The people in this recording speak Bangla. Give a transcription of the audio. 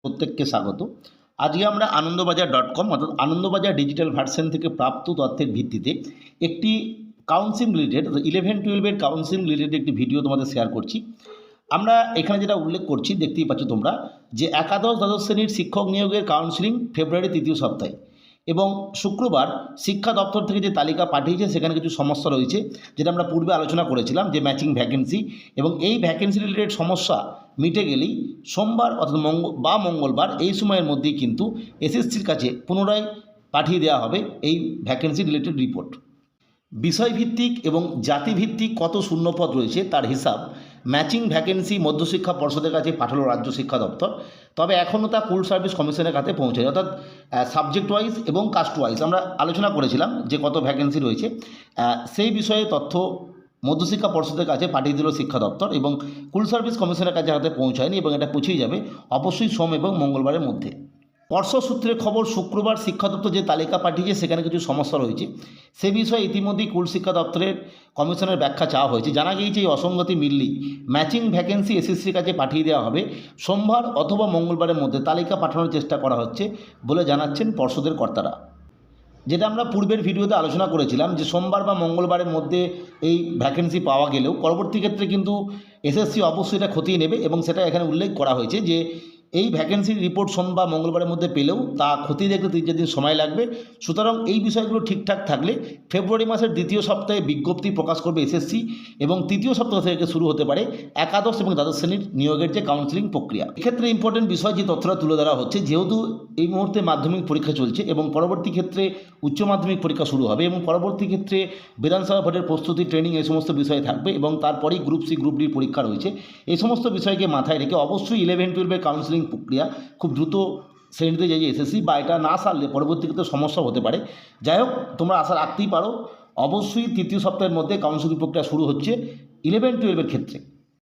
প্রত্যেককে স্বাগত। আজকে আমরা আনন্দবাজার.com অর্থাৎ আনন্দবাজার ডিজিটাল ভার্সন থেকে প্রাপ্ত তথ্যের ভিত্তিতে একটি কাউন্সেলিং রিলেটেড 11-12 এর কাউন্সেলিং রিলেটেড একটি ভিডিও তোমাদের শেয়ার করছি। আমরা এখানে যেটা উল্লেখ করছি, দেখতেই পাচ্ছ তোমরা, যে একাদশ দ্বাদশ শ্রেণীর শিক্ষক নিয়োগের কাউন্সেলিং ফেব্রুয়ারি 3য় সপ্তাহে, এবং শুক্রবার শিক্ষা দপ্তর থেকে যে তালিকা পাঠিয়েছে সেখানে কিছু সমস্যা রয়েছে, যেটা আমরা পূর্বে আলোচনা করেছিলাম, যে ম্যাচিং ভ্যাকেন্সি, এবং এই ভ্যাকেন্সি রিলেটেড সমস্যা মিটে গেলেই সোমবার অর্থাৎ মঙ্গলবার এই সময়ের মধ্যেই কিন্তু এসএসসির কাছে পুনরায় পাঠিয়ে দেওয়া হবে এই ভ্যাকেন্সি রিলেটেড রিপোর্ট। বিষয়ভিত্তিক এবং জাতিভিত্তিক কত শূন্যপদ রয়েছে তার হিসাব ম্যাচিং ভ্যাকেন্সি মধ্যশিক্ষা পর্ষদের কাছে পাঠালো রাজ্য শিক্ষা দপ্তর। তবে এখনও তা স্কুল সার্ভিস কমিশনের কাছে পৌঁছায়, অর্থাৎ সাবজেক্ট ওয়াইজ এবং কাস্ট ওয়াইজ আমরা আলোচনা করেছিলাম যে কত ভ্যাকেন্সি রয়েছে, সেই বিষয়ে তথ্য মধ্যশিক্ষা পর্ষদের কাছে পাঠিয়ে দিল শিক্ষা দপ্তর, এবং স্কুল সার্ভিস কমিশনের কাছে হাতে পৌঁছায়নি, এবং এটা পৌঁছেই যাবে অবশ্যই সোম এবং মঙ্গলবারের মধ্যে। পর্ষদ সূত্রে খবর, শুক্রবার শিক্ষা দপ্তর যে তালিকা পাঠিয়েছে সেখানে কিছু সমস্যা রয়েছে। সে বিষয়ে ইতিমধ্যেই স্কুল শিক্ষা দপ্তরের কমিশনের ব্যাখ্যা চাওয়া হয়েছে। জানা গিয়েছে এই অসঙ্গতি মিললেই ম্যাচিং ভ্যাকেন্সি এসএসসির কাছে পাঠিয়ে দেওয়া হবে। সোমবার অথবা মঙ্গলবারের মধ্যে তালিকা পাঠানোর চেষ্টা করা হচ্ছে বলে জানাচ্ছেন পর্ষদের কর্তারা। যেটা আমরা পূর্বের ভিডিওতে আলোচনা করেছিলাম, যে সোমবার বা মঙ্গলবারের মধ্যে এই ভ্যাকেন্সি পাওয়া গেলেও পরবর্তী ক্ষেত্রে কিন্তু এসএসসি অবশ্যই এটা খতিয়ে নেবে, এবং সেটা এখানে উল্লেখ করা হয়েছে যে এই ভ্যাকেন্সির রিপোর্ট সোমবার মঙ্গলবারের মধ্যে পেলেও তা খতিয়ে দেখতে 3-4 দিন সময় লাগবে। সুতরাং এই বিষয়গুলো ঠিকঠাক থাকলে ফেব্রুয়ারি মাসের 2য় সপ্তাহে বিজ্ঞপ্তি প্রকাশ করবে এসএসসি, এবং 3য় সপ্তাহ থেকে শুরু হতে পারে একাদশ এবং দ্বাদশ শ্রেণীর নিয়োগের যে কাউন্সেলিং প্রক্রিয়া। এক্ষেত্রে ইম্পর্টেন্ট বিষয় যে তথ্যটা তুলে ধরা হচ্ছে, যেহেতু এই মুহূর্তে মাধ্যমিক পরীক্ষা চলছে এবং পরবর্তী ক্ষেত্রে উচ্চ মাধ্যমিক পরীক্ষা শুরু হবে, এবং পরবর্তী ক্ষেত্রে বিধানসভা ভোটের প্রস্তুতি, ট্রেনিং, এই সমস্ত বিষয় থাকবে, এবং তারপরেই গ্রুপ সি গ্রুপ ডির পরীক্ষা রয়েছে। এই সমস্ত বিষয়কে মাথায় রেখে অবশ্যই 11-12 এর কাউন্সেলিং প্রক্রিয়া খুব দ্রুত শ্রেণীতে যে এসএসসি বা এটা না সারলে পরবর্তী ক্ষেত্রে সমস্যা হতে পারে। যাই হোক, তোমরা আশা রাখতেই পারো অবশ্যই 3য় সপ্তাহের মধ্যে কাউন্সেলিং প্রক্রিয়া শুরু হচ্ছে 11-12 এর ক্ষেত্রে।